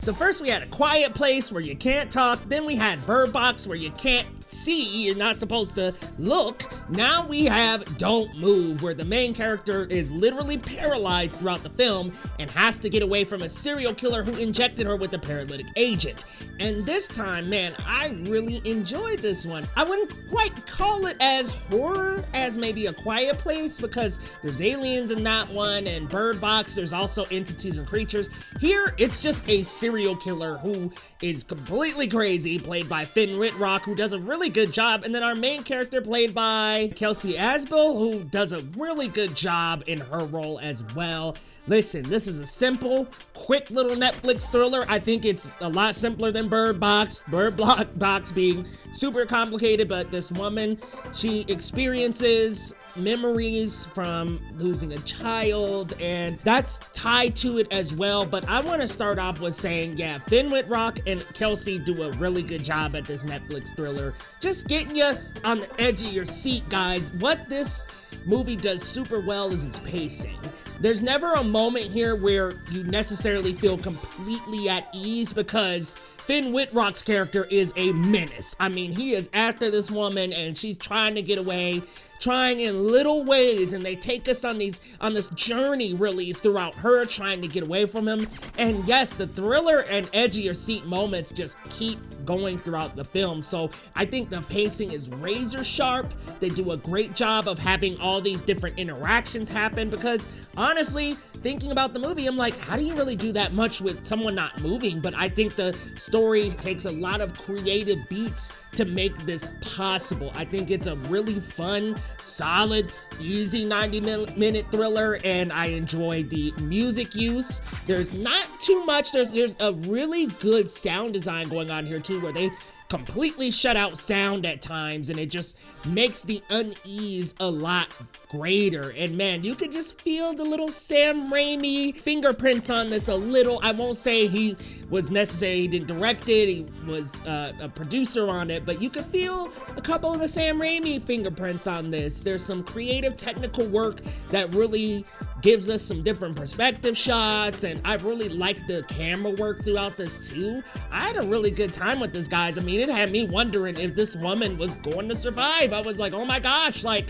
So first we had A Quiet Place where you can't talk, then we had Bird Box where you can't see, you're not supposed to look. Now we have Don't Move, where the main character is literally paralyzed throughout the film and has to get away from a serial killer who injected her with a paralytic agent. And this time, man, I really enjoyed this one. I wouldn't quite call it as horror as maybe A Quiet Place because there's aliens in that one, and Bird Box, there's also entities and creatures. Here, it's just a serial killer who is completely crazy, played by Finn Wittrock, who does a really good job, and then our main character played by Kelsey Asbille, who does a really good job in her role as well. Listen, this is a simple, quick little Netflix thriller. I think it's a lot simpler than Bird Box. Bird Box being super complicated, but this woman, she experiences memories from losing a child, and that's tied to it as well. But I want to start off with saying, yeah, Finn Wittrock and Kelsey do a really good job at this Netflix thriller, just getting you on the edge of your seat, guys. What this movie does super well is its pacing. There's never a moment here where you necessarily feel completely at ease because Finn Wittrock's character is a menace. I mean, he is after this woman and she's trying to get away, trying in little ways, and they take us on this journey really throughout her trying to get away from him. And yes, the thriller and edge of your seat moments just keep going throughout the film. So I think the pacing is razor sharp. They do a great job of having all these different interactions happen because honestly, thinking about the movie, I'm like, how do you really do that much with someone not moving? But I think the story takes a lot of creative beats to make this possible. I think it's a really fun, solid, easy 90-minute thriller, and I enjoy the music use. There's not too much. There's a really good sound design going on here too, where they completely shut out sound at times, and it just makes the unease a lot greater. And man, you could just feel the little Sam Raimi fingerprints on this a little. I won't say he was necessary, he didn't direct it, he was a producer on it, but you could feel a couple of the Sam Raimi fingerprints on this. There's some creative technical work that really gives us some different perspective shots, and I really liked the camera work throughout this too. I had a really good time with this, guys. I mean, it had me wondering if this woman was going to survive. I was like, oh my gosh, like,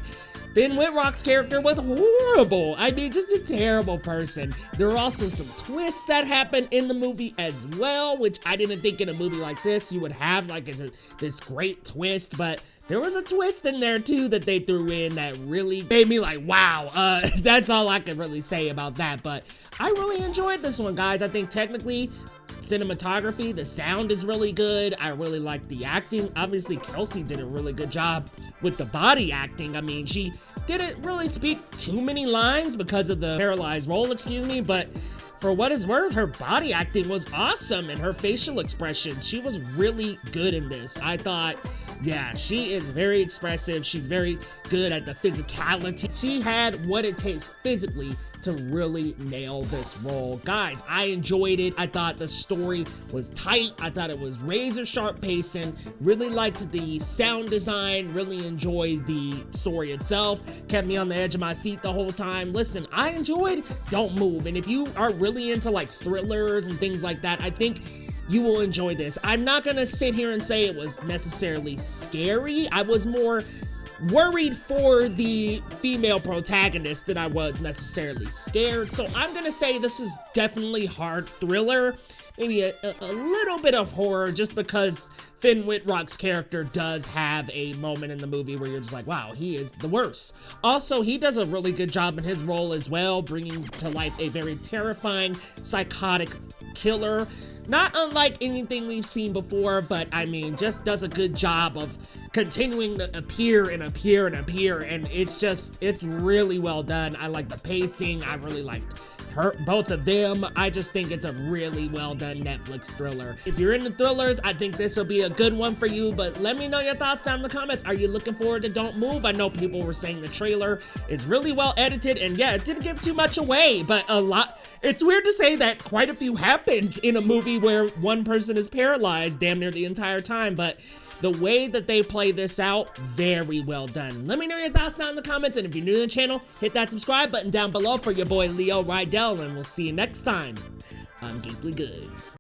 Finn Wittrock's character was horrible. I mean, just a terrible person. There are also some twists that happen in the movie as well, which I didn't think in a movie like this you would have like this great twist, but there was a twist in there too that they threw in that really made me like, wow. That's all I can really say about that, but I really enjoyed this one, guys. I think technically, cinematography, the sound is really good. I really like the acting. Obviously, Kelsey did a really good job with the body acting. I mean, she didn't really speak too many lines because of the paralyzed role, excuse me, but for what it's worth, her body acting was awesome, and her facial expressions, she was really good in this. I thought, yeah, she is very expressive. She's very good at the physicality. She had what it takes physically to really nail this role. Guys, I enjoyed it. I thought the story was tight. I thought it was razor sharp pacing. Really liked the sound design. Really enjoyed the story itself. Kept me on the edge of my seat the whole time. Listen, I enjoyed Don't Move. And if you are really into like thrillers and things like that, I think you will enjoy this. I'm not gonna sit here and say it was necessarily scary. I was more worried for the female protagonist than I was necessarily scared. So I'm gonna say this is definitely hard thriller, maybe a little bit of horror, just because Finn Wittrock's character does have a moment in the movie where you're just like, wow, he is the worst. Also, he does a really good job in his role as well, bringing to life a very terrifying, psychotic killer. Not unlike anything we've seen before, but I mean, just does a good job of continuing to appear and appear and appear, and it's really well done. I like the pacing. I really liked both of them. I just think it's a really well done Netflix thriller. If you're into thrillers, I think this will be a good one for you, but let me know your thoughts down in the comments. Are you looking forward to Don't Move? I know people were saying the trailer is really well edited, and yeah, it didn't give too much away, but it's weird to say that quite a few happens in a movie where one person is paralyzed damn near the entire time, but the way that they play this out, very well done. Let me know your thoughts down in the comments, and if you're new to the channel, hit that subscribe button down below for your boy Leo Rydell, and we'll see you next time on Geekly Goods.